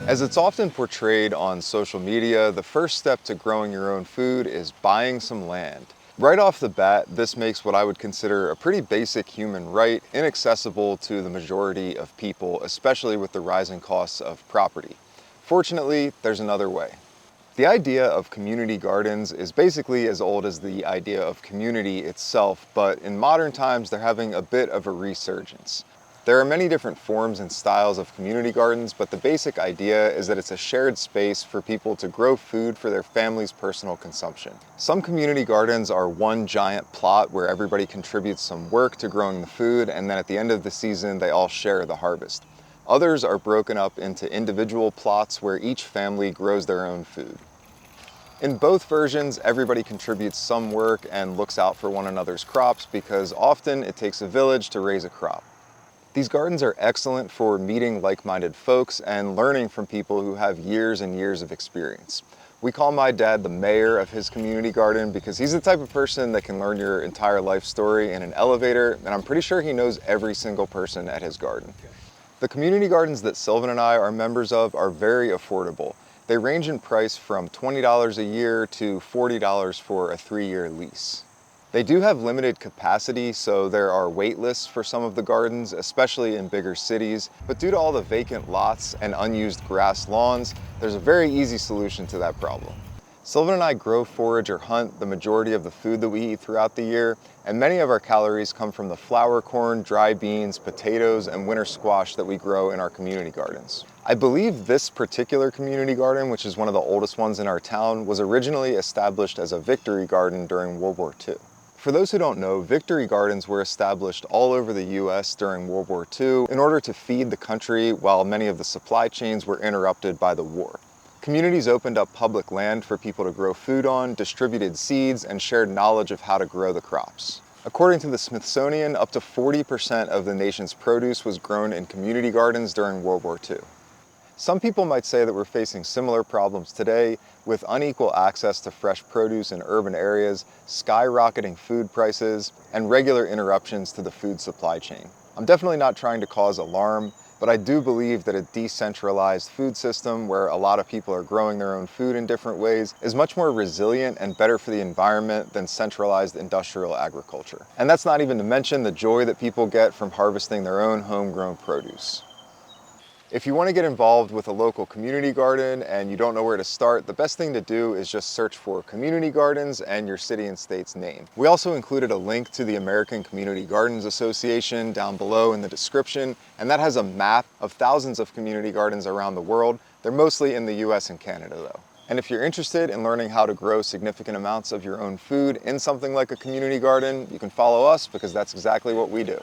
As it's often portrayed on social media, the first step to growing your own food is buying some land. Right off the bat, this makes what I would consider a pretty basic human right inaccessible to the majority of people, especially with the rising costs of property. Fortunately, there's another way. The idea of community gardens is basically as old as the idea of community itself, but in modern times they're having a bit of a resurgence. There are many different forms and styles of community gardens, but the basic idea is that it's a shared space for people to grow food for their family's personal consumption. Some community gardens are one giant plot where everybody contributes some work to growing the food, and then at the end of the season they all share the harvest. Others are broken up into individual plots where each family grows their own food. In both versions, everybody contributes some work and looks out for one another's crops because often it takes a village to raise a crop. These gardens are excellent for meeting like-minded folks and learning from people who have years and years of experience. We call my dad the mayor of his community garden because he's the type of person that can learn your entire life story in an elevator, and I'm pretty sure he knows every single person at his garden. The community gardens that Sylvan and I are members of are very affordable. They range in price from $20 a year to $40 for a 3-year lease. They do have limited capacity, so there are wait lists for some of the gardens, especially in bigger cities, but due to all the vacant lots and unused grass lawns, there's a very easy solution to that problem. Sylvan and I grow, forage, or hunt the majority of the food that we eat throughout the year, and many of our calories come from the flour corn, dry beans, potatoes, and winter squash that we grow in our community gardens. I believe this particular community garden, which is one of the oldest ones in our town, was originally established as a victory garden during World War II. For those who don't know, victory gardens were established all over the US during World War II in order to feed the country while many of the supply chains were interrupted by the war. Communities opened up public land for people to grow food on, distributed seeds, and shared knowledge of how to grow the crops. According to the Smithsonian, up to 40% of the nation's produce was grown in community gardens during World War II. Some people might say that we're facing similar problems today with unequal access to fresh produce in urban areas, skyrocketing food prices, and regular interruptions to the food supply chain. I'm definitely not trying to cause alarm, but I do believe that a decentralized food system where a lot of people are growing their own food in different ways is much more resilient and better for the environment than centralized industrial agriculture. And that's not even to mention the joy that people get from harvesting their own homegrown produce. If you want to get involved with a local community garden and you don't know where to start, the best thing to do is just search for community gardens and your city and state's name. We also included a link to the American Community Gardens Association down below in the description, and that has a map of thousands of community gardens around the world. They're mostly in the US and Canada though. And if you're interested in learning how to grow significant amounts of your own food in something like a community garden, you can follow us because that's exactly what we do.